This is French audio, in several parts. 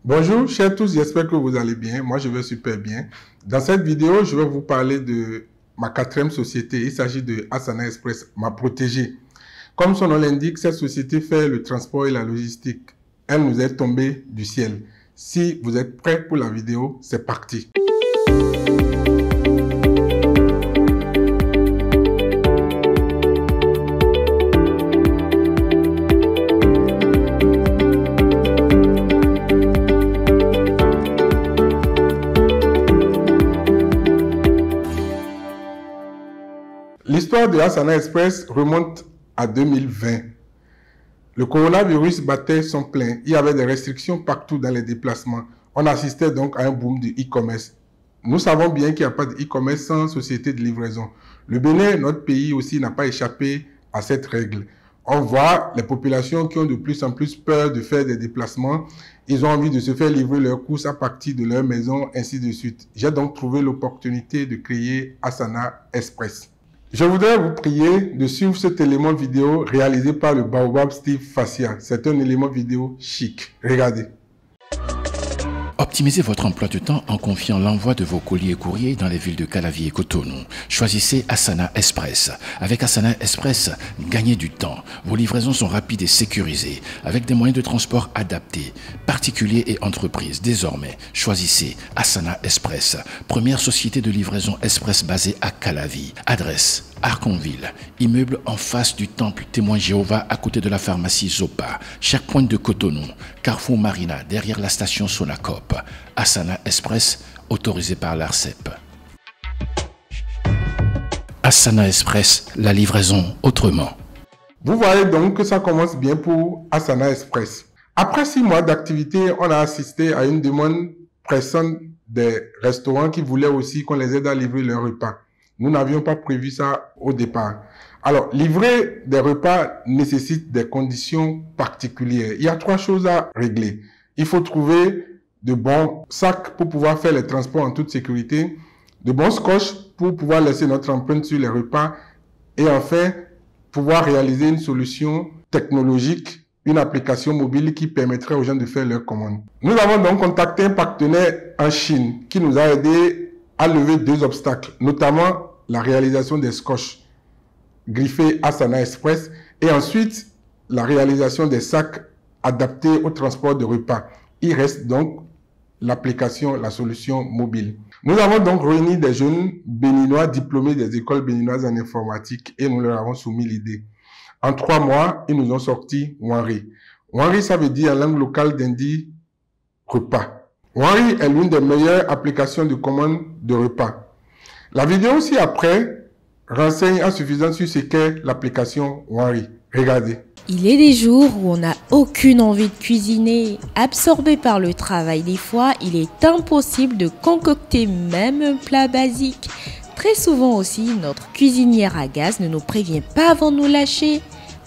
Bonjour, chers tous, j'espère que vous allez bien. Moi, je vais super bien. Dans cette vidéo, je vais vous parler de ma quatrième société. Il s'agit de Asana Express, ma protégée. Comme son nom l'indique, cette société fait le transport et la logistique. Elle nous est tombée du ciel. Si vous êtes prêts pour la vidéo, c'est parti. L'histoire de Asana Express remonte à 2020. Le coronavirus battait son plein. Il y avait des restrictions partout dans les déplacements. On assistait donc à un boom de e-commerce. Nous savons bien qu'il n'y a pas de e-commerce sans société de livraison. Le Bénin, notre pays aussi, n'a pas échappé à cette règle. On voit les populations qui ont de plus en plus peur de faire des déplacements. Ils ont envie de se faire livrer leurs courses à partir de leur maison, ainsi de suite. J'ai donc trouvé l'opportunité de créer Asana Express. Je voudrais vous prier de suivre cet élément vidéo réalisé par le Baobab Steve Fassia. C'est un élément vidéo chic. Regardez. Optimisez votre emploi de temps en confiant l'envoi de vos colis et courriers dans les villes de Calavi et Cotonou. Choisissez Asana Express. Avec Asana Express, gagnez du temps. Vos livraisons sont rapides et sécurisées, avec des moyens de transport adaptés. Particuliers et entreprises, désormais, choisissez Asana Express. Première société de livraison express basée à Calavi. Adresse Arconville, immeuble en face du temple Témoin Jéhovah à côté de la pharmacie Zopa, checkpoint de Cotonou, Carrefour Marina derrière la station Sonacop. Asana Express, autorisé par l'ARCEP. Asana Express, la livraison autrement. Vous voyez donc que ça commence bien pour Asana Express. Après 6 mois d'activité, on a assisté à une demande pressante des restaurants qui voulaient aussi qu'on les aide à livrer leurs repas. Nous n'avions pas prévu ça au départ. Alors, livrer des repas nécessite des conditions particulières. Il y a 3 choses à régler. Il faut trouver de bons sacs pour pouvoir faire les transports en toute sécurité, de bons scotch pour pouvoir laisser notre empreinte sur les repas et enfin, pouvoir réaliser une solution technologique, une application mobile qui permettrait aux gens de faire leurs commandes. Nous avons donc contacté un partenaire en Chine qui nous a aidé à lever 2 obstacles, notamment la réalisation des scotch griffés Asana Express et ensuite la réalisation des sacs adaptés au transport de repas. Il reste donc l'application, la solution mobile. Nous avons donc réuni des jeunes béninois diplômés des écoles béninoises en informatique et nous leur avons soumis l'idée. En 3 mois, ils nous ont sorti Wanri. Wanri, ça veut dire en langue locale d'Indi, repas. Wanri est l'une des meilleures applications de commande de repas. La vidéo ci-après renseigne à suffisance sur ce qu'est l'application Wanri. Regardez. Il est des jours où on n'a aucune envie de cuisiner. Absorbé par le travail des fois, il est impossible de concocter même un plat basique. Très souvent aussi, notre cuisinière à gaz ne nous prévient pas avant de nous lâcher.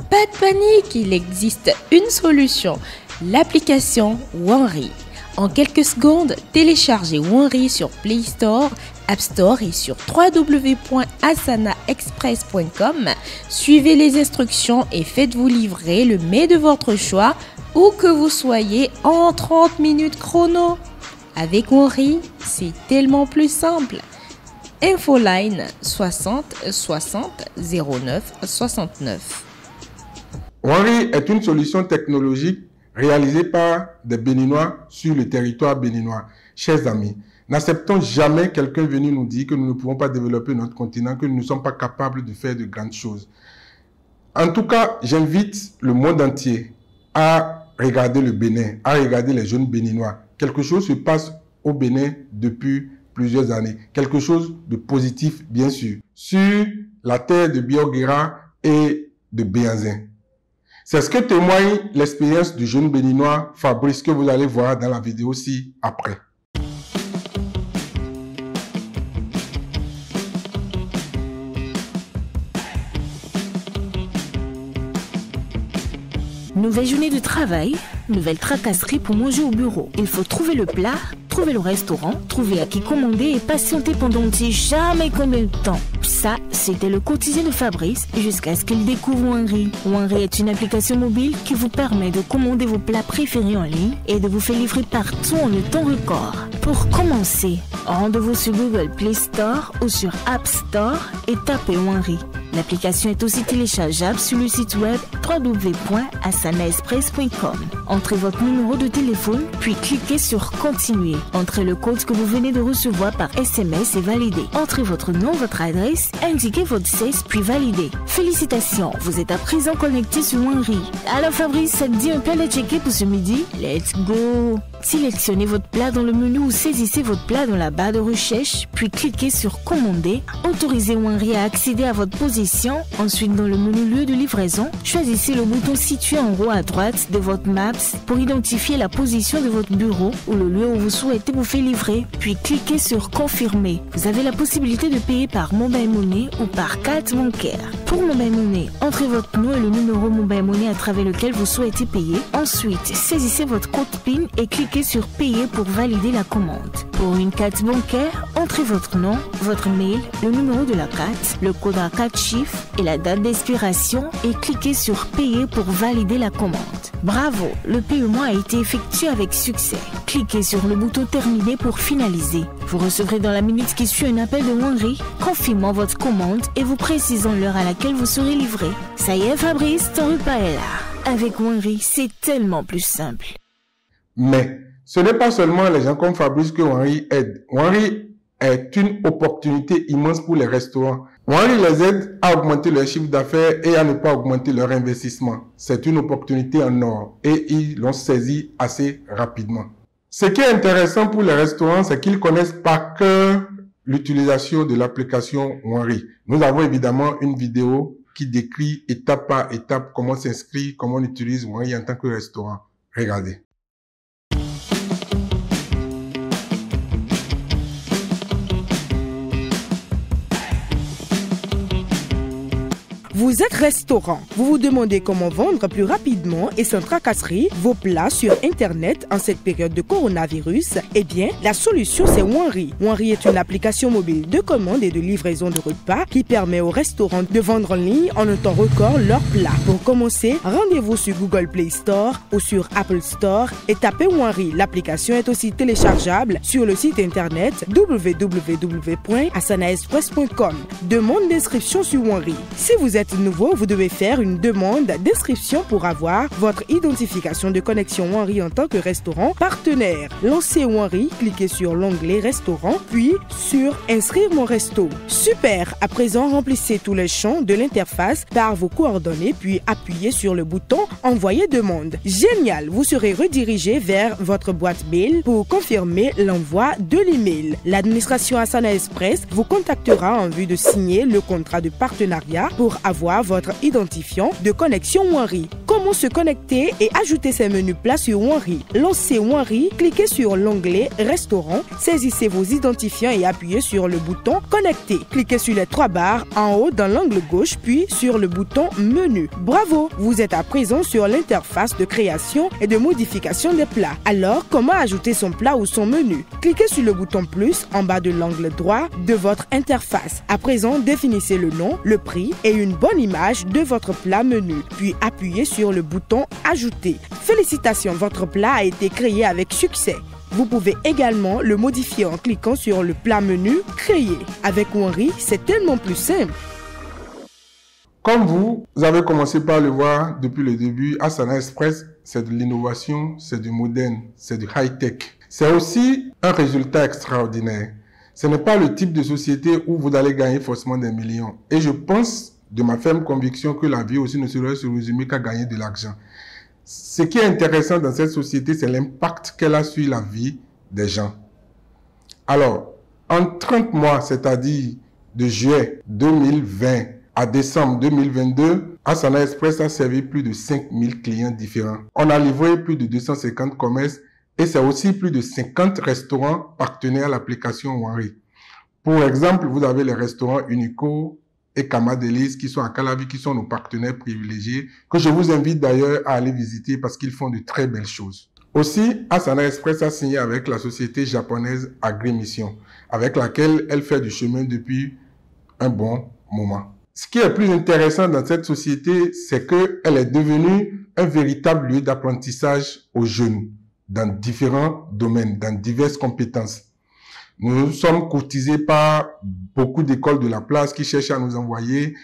Pas de panique, il existe une solution, l'application Wanri. En quelques secondes, téléchargez Wanri sur Play Store, App Store et sur www.asanaexpress.com. Suivez les instructions et faites-vous livrer le mets de votre choix où que vous soyez en 30 minutes chrono. Avec Wanri, c'est tellement plus simple. Infoline 60 60 09 69. Wanri est une solution technologique réalisée par des Béninois sur le territoire béninois. Chers amis, n'acceptons jamais quelqu'un venu nous dire que nous ne pouvons pas développer notre continent, que nous ne sommes pas capables de faire de grandes choses. En tout cas, j'invite le monde entier à regarder le Bénin, à regarder les jeunes Béninois. Quelque chose se passe au Bénin depuis plusieurs années. Quelque chose de positif, bien sûr, sur la terre de Bioguera et de Béanzin. C'est ce que témoigne l'expérience du jeune béninois Fabrice que vous allez voir dans la vidéo ci-après. Nouvelle journée de travail, nouvelle tracasserie pour manger au bureau. Il faut trouver le plat, trouver le restaurant, trouver à qui commander et patienter pendant on ne sait jamais combien de temps. Ça, c'était le quotidien de Fabrice jusqu'à ce qu'il découvre Wanri. Wanri est une application mobile qui vous permet de commander vos plats préférés en ligne et de vous faire livrer partout en un temps record. Pour commencer, rendez-vous sur Google Play Store ou sur App Store et tapez Wanri. L'application est aussi téléchargeable sur le site web www.asanaexpress.com. Entrez votre numéro de téléphone, puis cliquez sur Continuer. Entrez le code que vous venez de recevoir par SMS et validez. Entrez votre nom, votre adresse, indiquez votre sexe, puis validez. Félicitations, vous êtes à présent connecté sur Wanri. Alors Fabrice, ça te dit un plat à checker pour ce midi? Let's go! Sélectionnez votre plat dans le menu ou saisissez votre plat dans la barre de recherche, puis cliquez sur Commander. Autorisez Wanri à accéder à votre position. Ensuite, dans le menu lieu de livraison, choisissez le bouton situé en haut à droite de votre Maps pour identifier la position de votre bureau ou le lieu où vous souhaitez vous faire livrer, puis cliquez sur Confirmer. Vous avez la possibilité de payer par Mobile Money ou par carte bancaire. Pour Mobile Money, entrez votre nom et le numéro Mobile Money à travers lequel vous souhaitez payer. Ensuite, saisissez votre code PIN et cliquez sur Payer pour valider la commande. Pour une carte bancaire, entrez votre nom, votre mail, le numéro de la carte, le code à 4 chiffres et la date d'expiration et cliquez sur Payer pour valider la commande. Bravo, le paiement a été effectué avec succès. Cliquez sur le bouton Terminer pour finaliser. Vous recevrez dans la minute qui suit un appel de Wanri, confirmant votre commande et vous précisant l'heure à laquelle vous serez livré. Ça y est Fabrice, ton repas est là. Avec Wanri, c'est tellement plus simple. Mais ce n'est pas seulement les gens comme Fabrice que Wanri aide. Wanri est une opportunité immense pour les restaurants. Wanri les aide à augmenter leur chiffre d'affaires et à ne pas augmenter leur investissement. C'est une opportunité en or et ils l'ont saisi assez rapidement. Ce qui est intéressant pour les restaurants, c'est qu'ils connaissent par cœur l'utilisation de l'application Wanri. Nous avons évidemment une vidéo qui décrit étape par étape comment s'inscrire, comment on utilise Wanri en tant que restaurant. Regardez. Vous êtes restaurant. Vous vous demandez comment vendre plus rapidement et sans tracasserie vos plats sur Internet en cette période de coronavirus? Eh bien, la solution c'est Wanri. Wanri est une application mobile de commande et de livraison de repas qui permet aux restaurants de vendre en ligne en un temps record leurs plats. Pour commencer, rendez-vous sur Google Play Store ou sur Apple Store et tapez Wanri. L'application est aussi téléchargeable sur le site internet www.asanaexpress.com. Demande d'inscription sur Wanri. Si vous êtes nouveau, vous devez faire une demande d'inscription pour avoir votre identification de connexion Wanri en tant que restaurant partenaire. Lancez Wanri, cliquez sur l'onglet restaurant, puis sur inscrire mon resto. Super! À présent, remplissez tous les champs de l'interface par vos coordonnées, puis appuyez sur le bouton envoyer demande. Génial! Vous serez redirigé vers votre boîte mail pour confirmer l'envoi de l'email. L'administration Asana Express vous contactera en vue de signer le contrat de partenariat pour avoir votre identifiant de connexion Wanri. Comment se connecter et ajouter ces menus plats sur Wanri? Lancez Wanri, cliquez sur l'onglet restaurant, saisissez vos identifiants et appuyez sur le bouton connecter. Cliquez sur les 3 barres en haut dans l'angle gauche, puis sur le bouton menu. Bravo, vous êtes à présent sur l'interface de création et de modification des plats. Alors, comment ajouter son plat ou son menu? Cliquez sur le bouton plus en bas de l'angle droit de votre interface. À présent, définissez le nom, le prix et une bonne image de votre plat menu, puis appuyez sur le bouton ajouter. Félicitations, votre plat a été créé avec succès. Vous pouvez également le modifier en cliquant sur le plat menu créé. Avec Wanri, c'est tellement plus simple. Comme vous avez commencé par le voir depuis le début, Asana Express, c'est de l'innovation, c'est du moderne, c'est du high-tech. C'est aussi un résultat extraordinaire. Ce n'est pas le type de société où vous allez gagner forcément des millions. Et je pense de ma ferme conviction que la vie aussi ne serait se résumer qu'à gagner de l'argent. Ce qui est intéressant dans cette société, c'est l'impact qu'elle a sur la vie des gens. Alors, en 30 mois, c'est-à-dire de juillet 2020 à décembre 2022, Asana Express a servi plus de 5000 clients différents. On a livré plus de 250 commerces et c'est aussi plus de 50 restaurants partenaires à l'application Wanri. Pour exemple, vous avez les restaurants Unico et Kamadelis qui sont à Calavi, qui sont nos partenaires privilégiés, que je vous invite d'ailleurs à aller visiter parce qu'ils font de très belles choses. Aussi, Asana Express a signé avec la société japonaise AgriMission, avec laquelle elle fait du chemin depuis un bon moment. Ce qui est plus intéressant dans cette société, c'est qu'elle est devenue un véritable lieu d'apprentissage aux jeunes dans différents domaines, dans diverses compétences. Nous sommes courtisés par beaucoup d'écoles de la place qui cherchent à nous envoyer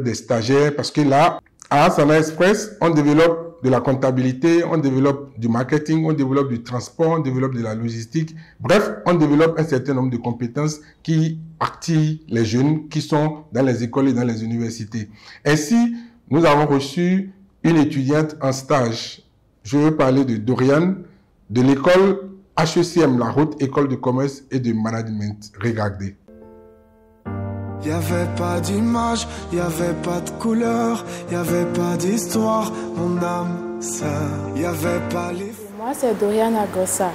des stagiaires parce que là, à Asana Express, on développe de la comptabilité, on développe du marketing, on développe du transport, on développe de la logistique. Bref, on développe un certain nombre de compétences qui activent les jeunes qui sont dans les écoles et dans les universités. Ainsi, nous avons reçu une étudiante en stage. Je veux parler de Dorian, de l'école HECM, la Haute École de Commerce et de Management. Regardez. Y avait pas d'image, y avait pas de couleur, y avait pas d'histoire, mon âme sœur, y avait pas les... Moi, c'est Dorian Agossa.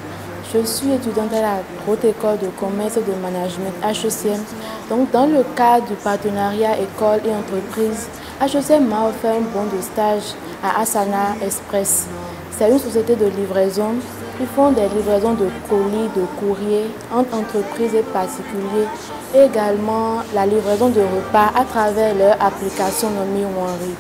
Je suis étudiante à la Haute École de Commerce et de Management HECM. Donc, dans le cadre du partenariat école et entreprise, HECM m'a offert un bon de stage à Asana Express. C'est une société de livraison. Ils font des livraisons de colis, de courriers entre entreprises et particuliers. Et également la livraison de repas à travers leur application nommée Wanri.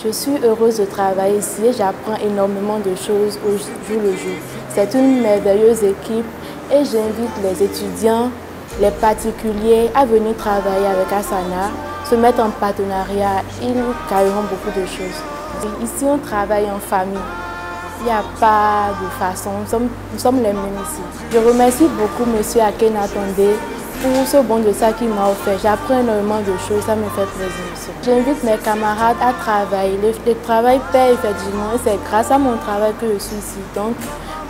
Je suis heureuse de travailler ici et j'apprends énormément de choses au jour le jour. C'est une merveilleuse équipe et j'invite les étudiants, les particuliers à venir travailler avec Asana, se mettre en partenariat. Ils gagneront beaucoup de choses. Ici, on travaille en famille. Il n'y a pas de façon, nous sommes les mêmes ici. Je remercie beaucoup M. Akenatondé pour ce bon de ça qu'il m'a offert. J'apprends énormément de choses, ça me fait plaisir aussi. J'invite mes camarades à travailler. Le travail paie effectivement et c'est grâce à mon travail que je suis ici. Donc,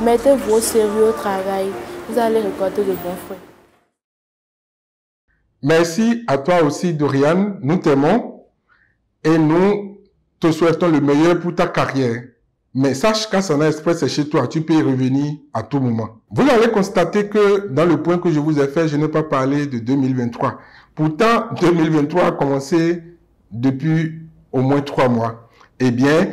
mettez-vous au sérieux au travail, vous allez récolter de bons fruits. Merci à toi aussi, Dorian. Nous t'aimons et nous te souhaitons le meilleur pour ta carrière. Mais sache qu'Asana Express est chez toi, tu peux y revenir à tout moment. Vous allez constater que dans le point que je vous ai fait, je n'ai pas parlé de 2023. Pourtant, 2023 a commencé depuis au moins 3 mois. Eh bien,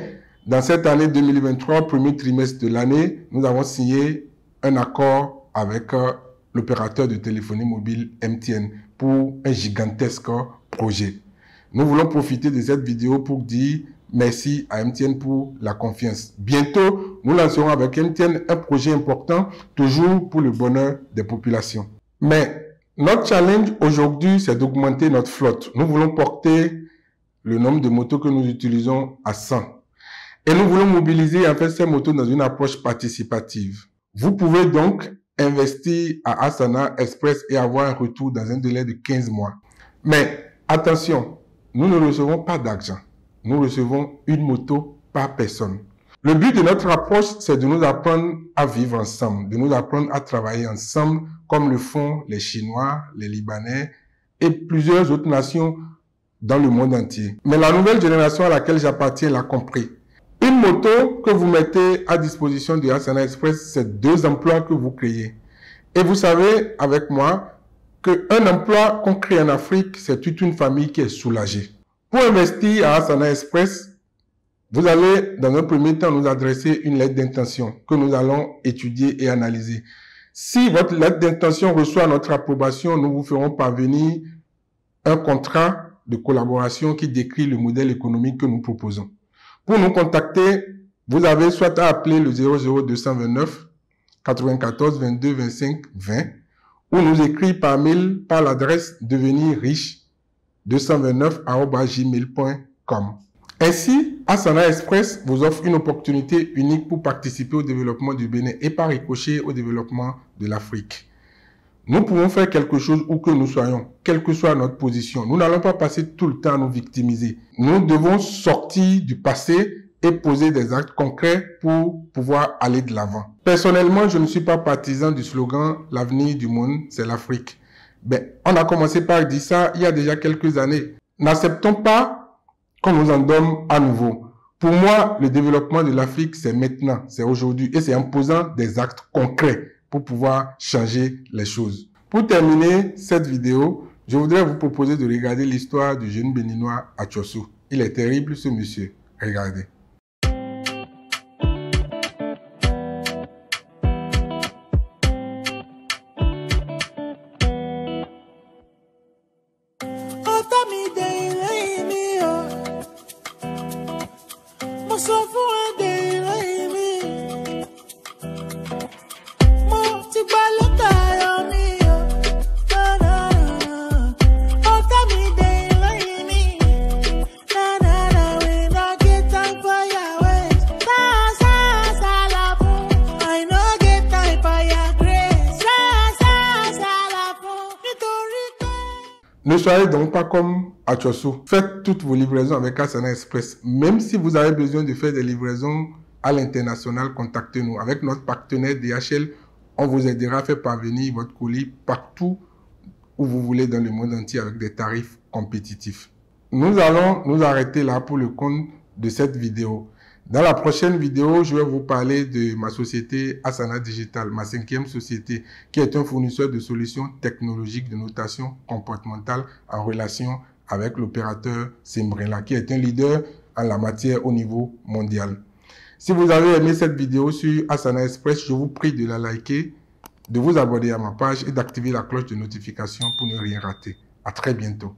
dans cette année 2023, premier trimestre de l'année, nous avons signé un accord avec l'opérateur de téléphonie mobile MTN pour un gigantesque projet. Nous voulons profiter de cette vidéo pour dire merci à MTN pour la confiance. Bientôt, nous lancerons avec MTN un projet important, toujours pour le bonheur des populations. Mais notre challenge aujourd'hui, c'est d'augmenter notre flotte. Nous voulons porter le nombre de motos que nous utilisons à 100. Et nous voulons mobiliser en fait ces motos dans une approche participative. Vous pouvez donc investir à Asana Express et avoir un retour dans un délai de 15 mois. Mais attention, nous ne recevons pas d'argent. Nous recevons une moto par personne. Le but de notre approche, c'est de nous apprendre à vivre ensemble, de nous apprendre à travailler ensemble, comme le font les Chinois, les Libanais et plusieurs autres nations dans le monde entier. Mais la nouvelle génération à laquelle j'appartiens l'a compris. Une moto que vous mettez à disposition de Asana Express, c'est 2 emplois que vous créez. Et vous savez, avec moi, qu'un emploi qu'on crée en Afrique, c'est toute une famille qui est soulagée. Pour investir à Asana Express, vous allez, dans un premier temps, nous adresser une lettre d'intention que nous allons étudier et analyser. Si votre lettre d'intention reçoit notre approbation, nous vous ferons parvenir un contrat de collaboration qui décrit le modèle économique que nous proposons. Pour nous contacter, vous avez soit à appeler le 00229 94 22 25 20 ou nous écrire par mail par l'adresse devenirriche229@gmail.com. Ainsi, Asana Express vous offre une opportunité unique pour participer au développement du Bénin et par ricochet au développement de l'Afrique. Nous pouvons faire quelque chose où que nous soyons, quelle que soit notre position. Nous n'allons pas passer tout le temps à nous victimiser. Nous devons sortir du passé et poser des actes concrets pour pouvoir aller de l'avant. Personnellement, je ne suis pas partisan du slogan « L'avenir du monde, c'est l'Afrique ». Ben, on a commencé par dire ça il y a déjà quelques années. N'acceptons pas qu'on nous en donne à nouveau. Pour moi, le développement de l'Afrique, c'est maintenant, c'est aujourd'hui. Et c'est en posant des actes concrets pour pouvoir changer les choses. Pour terminer cette vidéo, je voudrais vous proposer de regarder l'histoire du jeune béninois Atchossou. Il est terrible ce monsieur. Regardez. Ne soyez donc pas comme Atchosso. Faites toutes vos livraisons avec Asana Express. Même si vous avez besoin de faire des livraisons à l'international, contactez-nous. Avec notre partenaire DHL, on vous aidera à faire parvenir votre colis partout où vous voulez dans le monde entier avec des tarifs compétitifs. Nous allons nous arrêter là pour le compte de cette vidéo. Dans la prochaine vidéo, je vais vous parler de ma société Asana Digital, ma 5e société, qui est un fournisseur de solutions technologiques de notation comportementale en relation avec l'opérateur Simbrella, qui est un leader en la matière au niveau mondial. Si vous avez aimé cette vidéo sur Asana Express, je vous prie de la liker, de vous abonner à ma page et d'activer la cloche de notification pour ne rien rater. À très bientôt.